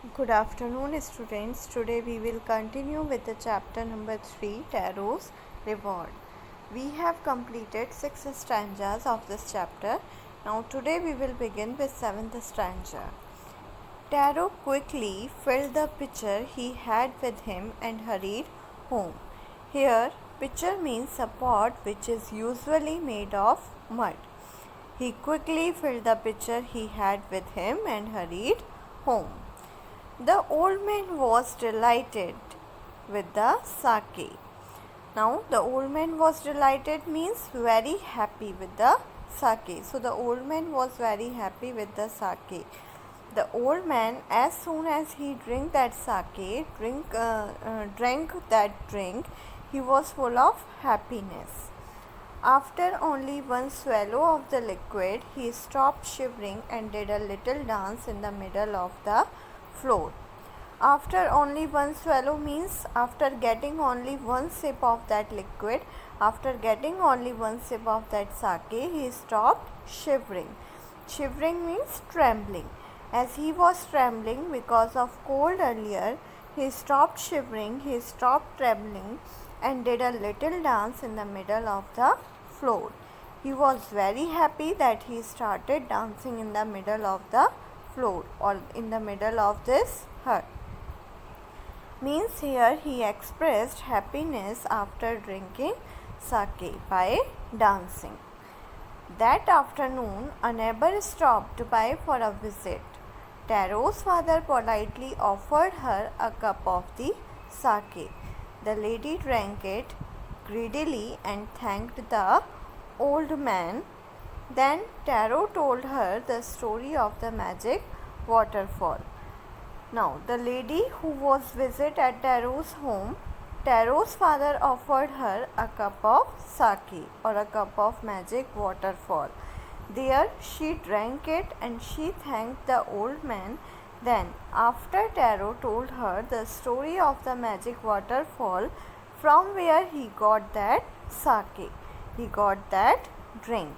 Good afternoon, students. Today we will continue with the chapter number 3, Tarot's Reward. We have completed 6 stanzas of this chapter. Now today we will begin with 7th stanza. Tarot quickly filled the pitcher he had with him and hurried home. Here, pitcher means a pot which is usually made of mud. He quickly filled the pitcher he had with him and hurried home. The old man was delighted with the sake. Now, the old man was delighted means very happy with the sake. So, the old man was very happy with the sake. The old man, as soon as he drank that sake, drank that drink, he was full of happiness. After only one swallow of the liquid, he stopped shivering and did a little dance in the middle of the floor. After only one swallow means after getting only one sip of that liquid, after getting only one sip of that sake, he stopped shivering. Shivering means trembling. As he was trembling because of cold earlier, he stopped shivering, he stopped trembling and did a little dance in the middle of the floor. He was very happy that he started dancing in the middle of the floor or in the middle of this hut. Means here he expressed happiness after drinking sake by dancing. That afternoon, a neighbor stopped by for a visit. Tarot's father politely offered her a cup of the sake. The lady drank it greedily and thanked the old man. Then Tarot told her the story of the magic waterfall. Now, the lady who was visit at Tarot's home, Tarot's father offered her a cup of sake or a cup of magic waterfall. There she drank it and she thanked the old man. Then, after Tarot told her the story of the magic waterfall, from where he got that sake, he got that drink.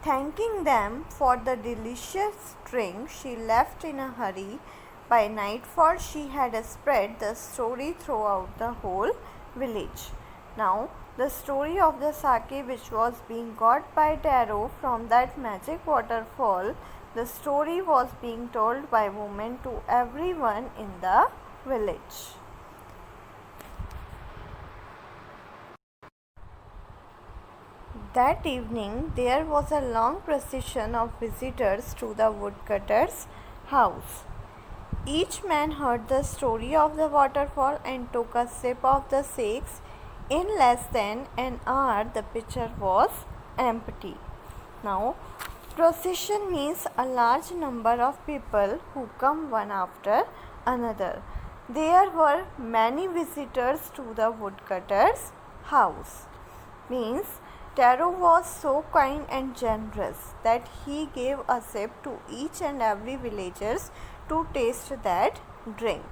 Thanking them for the delicious drink, she left in a hurry. By nightfall, she had spread the story throughout the whole village. Now, the story of the sake which was being got by Tarot from that magic waterfall, the story was being told by women to everyone in the village. That evening, there was a long procession of visitors to the woodcutter's house. Each man heard the story of the waterfall and took a sip of the sake. In less than an hour, the pitcher was empty. Now, procession means a large number of people who come one after another. There were many visitors to the woodcutter's house. Means Tarot was so kind and generous that he gave a sip to each and every villagers to taste that drink.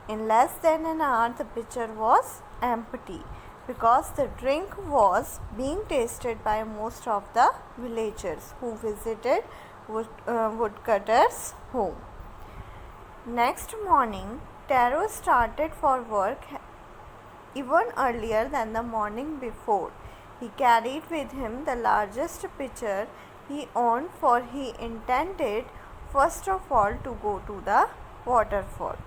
In less than an hour, the pitcher was empty because the drink was being tasted by most of the villagers who visited woodcutter's home. Next morning, Tarot started for work even earlier than the morning before. He carried with him the largest pitcher he owned, for he intended first of all to go to the waterfall.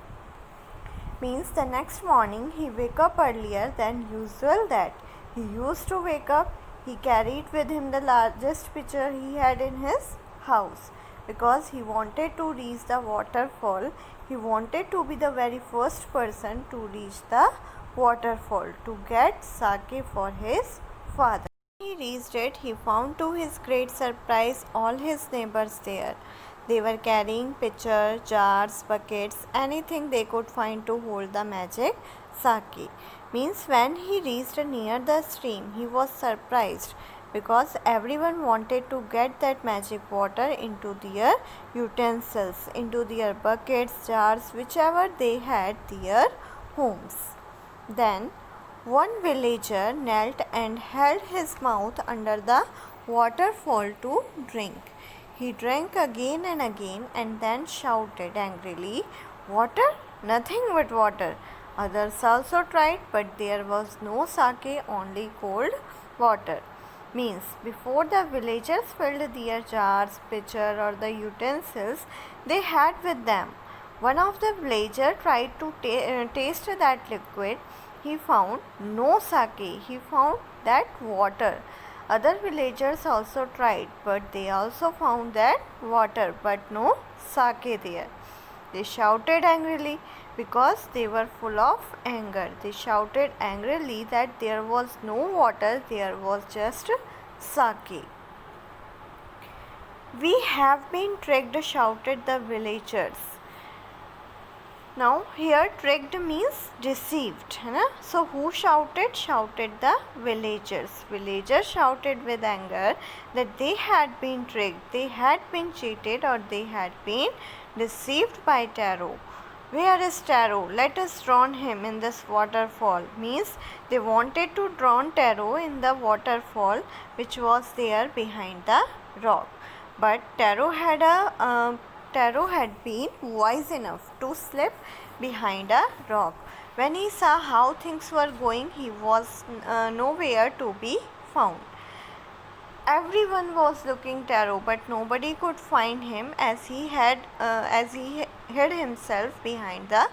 Means the next morning he wake up earlier than usual that he used to wake up. He carried with him the largest pitcher he had in his house because he wanted to reach the waterfall. He wanted to be the very first person to reach the waterfall to get sake for his father. When he reached it, he found to his great surprise all his neighbors there. They were carrying pitchers, jars, buckets, anything they could find to hold the magic sake. Means when he reached near the stream, he was surprised because everyone wanted to get that magic water into their utensils, into their buckets, jars, whichever they had their homes. Then one villager knelt and held his mouth under the waterfall to drink. He drank again and then shouted angrily, "Water? Nothing but water." Others also tried, but there was no sake, only cold water. Means before the villagers filled their jars, pitcher, or the utensils they had with them, one of the villagers tried to taste that liquid. He found no sake, he found that water. Other villagers also tried, but they also found that water, but no sake there. They shouted angrily because they were full of anger. They shouted angrily that there was no water, there was just sake. "We have been tricked," shouted the villagers. Now here tricked means deceived. So who shouted? Shouted the villagers. Villagers shouted with anger that they had been tricked, they had been cheated, or they had been deceived by Taro. "Where is Taro? Let us drown him in this waterfall." Means they wanted to drown Taro in the waterfall which was there behind the rock. But Taro had been wise enough to slip behind a rock. When he saw how things were going, he was nowhere to be found. Everyone was looking Taro, but nobody could find him as he hid himself behind the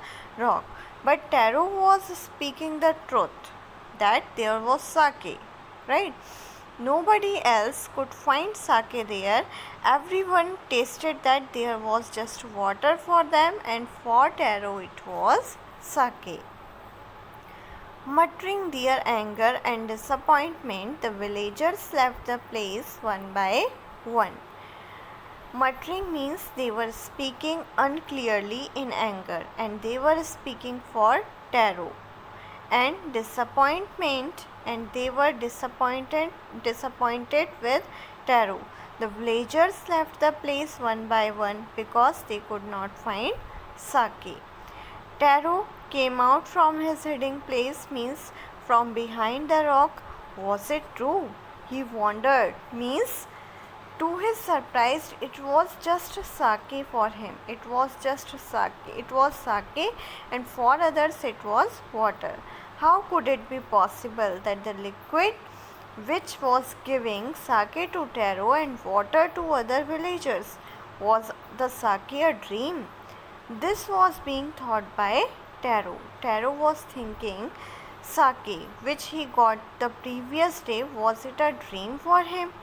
rock. But Taro was speaking the truth that there was sake, right? Nobody else could find sake there. Everyone tasted that there was just water for them, and for Taro it was sake. Muttering their anger and disappointment, the villagers left the place one by one. Muttering means they were speaking unclearly in anger, and they were speaking for Taro. And disappointment, and they were disappointed with Taro. The villagers left the place one by one because they could not find sake. Taro came out from his hiding place, means from behind the rock. Was it true? He wondered, means to his surprise, it was just sake for him. It was just sake. It was sake, and for others it was water. How could it be possible that the liquid which was giving sake to Taro and water to other villagers, was the sake a dream? This was being thought by Taro. Taro was thinking, sake which he got the previous day, was it a dream for him?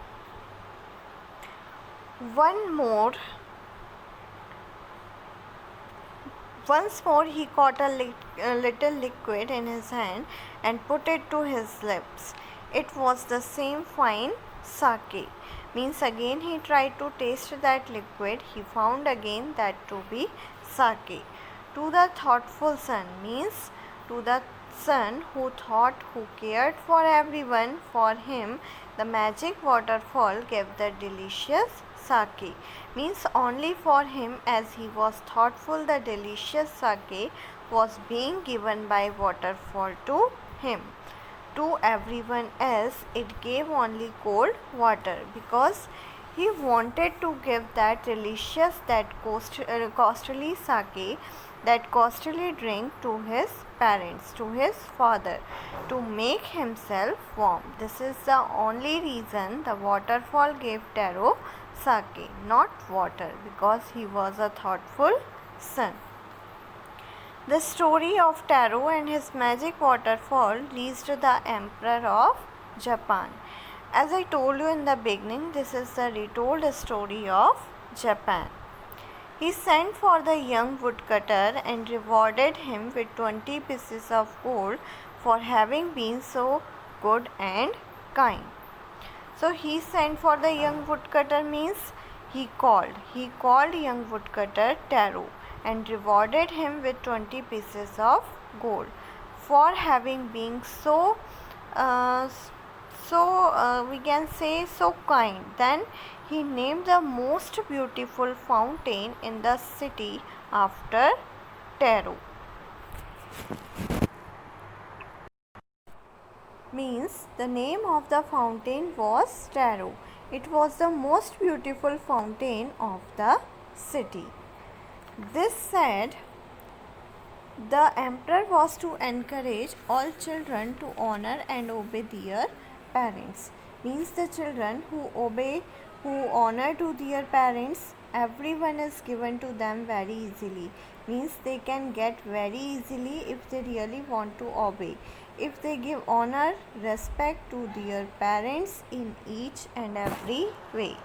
Once more he caught a little liquid in his hand and put it to his lips. It was the same fine sake. Means again he tried to taste that liquid. He found again that to be sake. To the thoughtful son, means to the son who thought, who cared for everyone, for him the magic waterfall gave the delicious sake. Means only for him, as he was thoughtful, the delicious sake was being given by waterfall to him. To everyone else it gave only cold water, because he wanted to give that delicious, that costly sake, that costly drink to his parents, to his father, to make himself warm. This is the only reason the waterfall gave Taro sake, not water, because he was a thoughtful son. The story of Taro and his magic waterfall reached the Emperor of Japan. As I told you in the beginning, this is the retold story of Japan. He sent for the young woodcutter and rewarded him with 20 pieces of gold for having been so good and kind. So he sent for the young woodcutter, means he called young woodcutter Taro and rewarded him with 20 pieces of gold for having been so we can say so kind. Then he named the most beautiful fountain in the city after Taro. Means the name of the fountain was Taro. It was the most beautiful fountain of the city. This said, the emperor was to encourage all children to honor and obey their parents. Means the children who obey, who honor to their parents, everyone is given to them very easily. Means they can get very easily if they really want to obey. If they give honor, respect to their parents in each and every way.